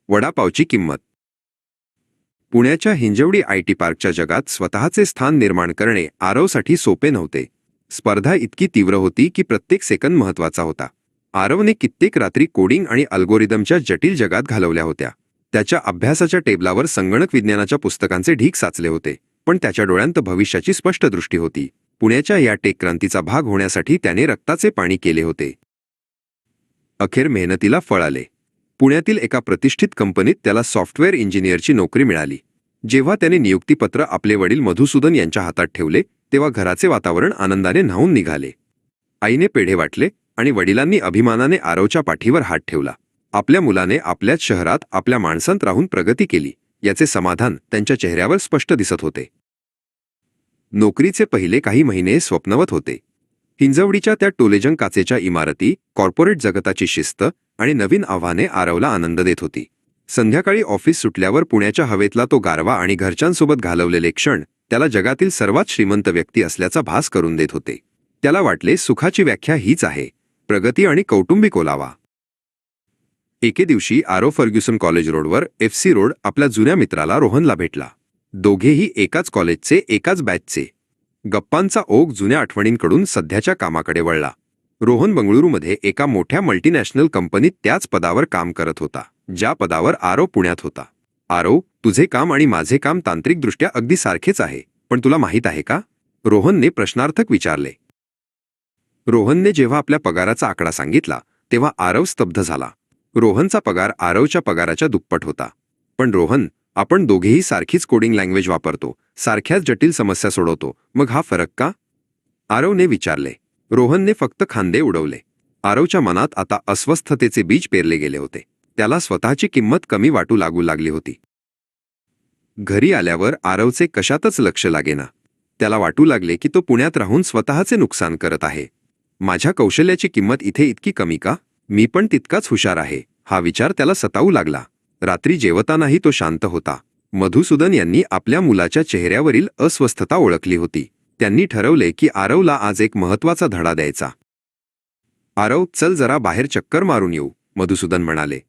वडापावची किंमत. पुण्याच्या हिंजवडी आयटी पार्कच्या जगात स्वतःचे स्थान निर्माण करणे आरवसाठी सोपे नव्हते. स्पर्धा इतकी तीव्र होती की प्रत्येक सेकंद महत्वाचा होता. आरवने कित्येक रात्री कोडिंग आणि अल्गोरिदमच्या जटिल जगात घालवल्या होत्या. त्याच्या अभ्यासाच्या टेबलावर संगणक विज्ञानाच्या पुस्तकांचे ढीग साचले होते, पण त्याच्या डोळ्यांत भविष्याची स्पष्ट दृष्टी होती. पुण्याच्या या टेक क्रांतीचा भाग होण्यासाठी त्याने रक्ताचे पाणी केले होते. अखेर मेहनतीला फळ आले. पुण्यातील एका प्रतिष्ठित कंपनीत त्याला सॉफ्टवेअर इंजिनिअरची नोकरी मिळाली. जेव्हा त्याने नियुक्तीपत्र आपले वडील मधुसूदन यांच्या हातात ठेवले, तेव्हा घराचे वातावरण आनंदाने न्हाऊन निघाले. आईने पेढे वाटले आणि वडिलांनी अभिमानाने आरवच्या पाठीवर हात ठेवला. आपल्या मुलाने आपल्याच शहरात आपल्या माणसांत राहून प्रगती केली याचे समाधान त्यांच्या चेहऱ्यावर स्पष्ट दिसत होते. नोकरीचे पहिले काही महिने स्वप्नवत होते. हिंजवडीच्या त्या टोलेजंग काचेच्या इमारती, कॉर्पोरेट जगताची शिस्त आणि नवीन आव्हाने आरवला आनंद देत होती. संध्याकाळी ऑफिस सुटल्यावर पुण्याच्या हवेतला तो गारवा आणि घरच्यांसोबत घालवलेले क्षण त्याला जगातील सर्वात श्रीमंत व्यक्ती असल्याचा भास करून देत होते. त्याला वाटले सुखाची व्याख्या हीच आहे, प्रगती आणि कौटुंबिक ओलावा. एके दिवशी आरव फर्ग्युसन कॉलेज रोडवर FC रोड आपल्या जुन्या मित्राला रोहनला भेटला. दोघेही एकाच कॉलेजचे, एकाच बॅचचे. गप्पांचा ओघ जुन्या आठवणींकडून सध्याच्या कामाकडे वळला. रोहन बंगळुरूमध्ये एका मोठ्या मल्टीनॅशनल कंपनीत त्याच पदावर काम करत होता, ज्या पदावर आरव पुण्यात होता. आरव, तुझे काम आणि माझे काम तांत्रिकदृष्ट्या अगदी सारखेच आहे, पण तुला माहीत आहे का? रोहनने प्रश्नार्थक विचारले. रोहनने जेव्हा आपल्या पगाराचा आकडा सांगितला तेव्हा आरव स्तब्ध झाला. रोहनचा पगार आरवच्या पगाराच्या दुप्पट होता. पण रोहन, आपण दोघेही सारखीच कोडिंग लँग्वेज वापरतो, सारख्याच जटिल समस्या सोडवतो, मग हा फरक का? आरवने विचारले. रोहनने फक्त खांदे उडवले. आरवच्या मनात आता अस्वस्थतेचे बीज पेरले गेले होते. त्याला स्वतःची किंमत कमी वाटू लागली होती. घरी आल्यावर आरवचे कशातच लक्ष लागेना. त्याला वाटू लागले की तो पुण्यात राहून स्वतःचे नुकसान करत आहे. माझ्या कौशल्याची किंमत इथे इतकी कमी का? मी पण तितकाच हुशार आहे, हा विचार त्याला सतावू लागला. रात्री जेवतानाही तो शांत होता. मधुसूदन यांनी आपल्या मुलाच्या चेहऱ्यावरील अस्वस्थता ओळखली होती. त्यांनी ठरवले की आरवला आज एक महत्त्वाचा धडा द्यायचा. आरव, चल जरा बाहेर चक्कर मारून येऊ, मधुसूदन म्हणाले.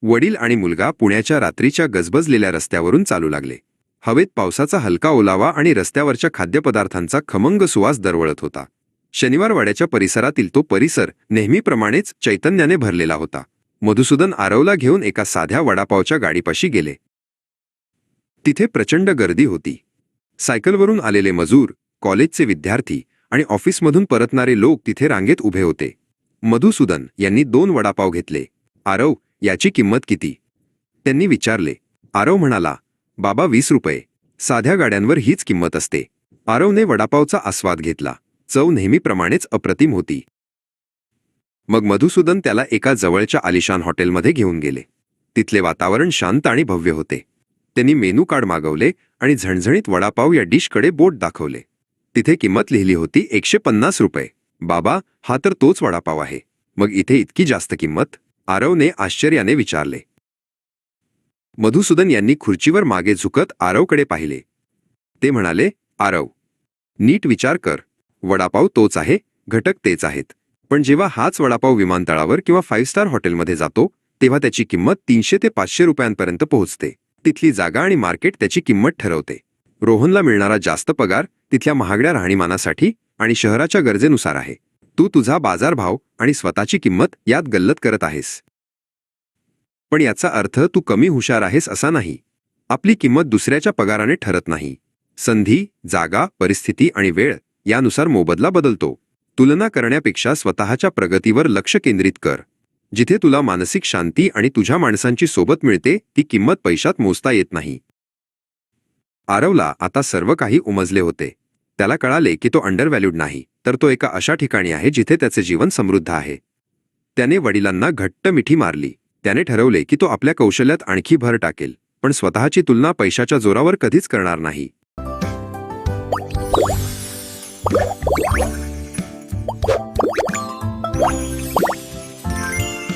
वडील आणि मुलगा पुण्याच्या रात्रीच्या गजबजलेल्या रस्त्यावरून चालू लागले. हवेत पावसाचा हलका ओलावा आणि रस्त्यावरच्या खाद्यपदार्थांचा खमंग सुवास दरवळत होता. शनिवारवाड्याच्या परिसरातील तो परिसर नेहमीप्रमाणेच चैतन्याने भरलेला होता. मधुसूदन आरवला घेऊन एका साध्या वडापावच्या गाडीपाशी गेले. तिथे प्रचंड गर्दी होती. सायकलवरून आलेले मजूर, कॉलेजचे विद्यार्थी आणि ऑफिसमधून परतणारे लोक तिथे रांगेत उभे होते. मधुसूदन यांनी 2 वडापाव घेतले. आरव, याची किंमत किती? त्यांनी विचारले. आरव म्हणाला, बाबा 20 रुपये. साध्या गाड्यांवर हीच किंमत असते. आरवने वडापावचा आस्वाद घेतला. चव नेहमीप्रमाणेच अप्रतिम होती. मग मधुसूदन त्याला एका जवळच्या आलिशान हॉटेलमध्ये घेऊन गेले. तिथले वातावरण शांत आणि भव्य होते. त्यांनी मेनू कार्ड मागवले आणि झणझणीत वडापाव या डिशकडे बोट दाखवले. तिथे किंमत लिहिली होती 150 रुपये. बाबा, हा तर तोच वडापाव आहे, मग इथे इतकी जास्त किंमत? आरवने आश्चर्याने विचारले. मधुसूदन यांनी खुर्चीवर मागे झुकत आरवकडे पाहिले. ते म्हणाले, आरव, नीट विचार कर. वडापाव तोच आहे, घटक तेच आहेत, पण जेव्हा हाच वडापाव विमानतळावर किंवा 5 स्टार हॉटेलमध्ये जातो तेव्हा त्याची किंमत 300 ते 500 रुपयांपर्यंत पोहोचते. तिथली जागा आणि मार्केट त्याची किंमत ठरवते. रोहनला मिळणारा जास्त पगार तिथल्या महागड्या राहणीमानासाठी आणि शहराच्या गरजेनुसार आहे. तू तुझा बाजारभाव आणि स्वतःची किंमत यात गल्लत करत आहेस. पण याचा अर्थ तू कमी हुशार आहेस असा नाही. आपली किंमत दुसऱ्याच्या पगाराने ठरत नाही. संधी, जागा, परिस्थिती आणि वेळ यानुसार मोबदला बदलतो. तुलना करण्यापेक्षा स्वतःच्या प्रगतीवर लक्ष केंद्रित कर. जिथे तुला मानसिक शांती आणि तुझ्या माणसांची सोबत मिळते ती किंमत पैशात मोजता येत नाही. आरवला आता सर्व काही उमजले होते. त्याला कळाले की तो अंडरव्हॅल्यूड नाही, तर तो एका अशा ठिकाणी आहे जिथे त्याचे जीवन समृद्ध आहे. त्याने वडिलांना घट्ट मिठी मारली. त्याने ठरवले की तो आपल्या कौशल्यात आणखी भर टाकेल, पण स्वतःची तुलना पैशाच्या जोरावर कधीच करणार नाही.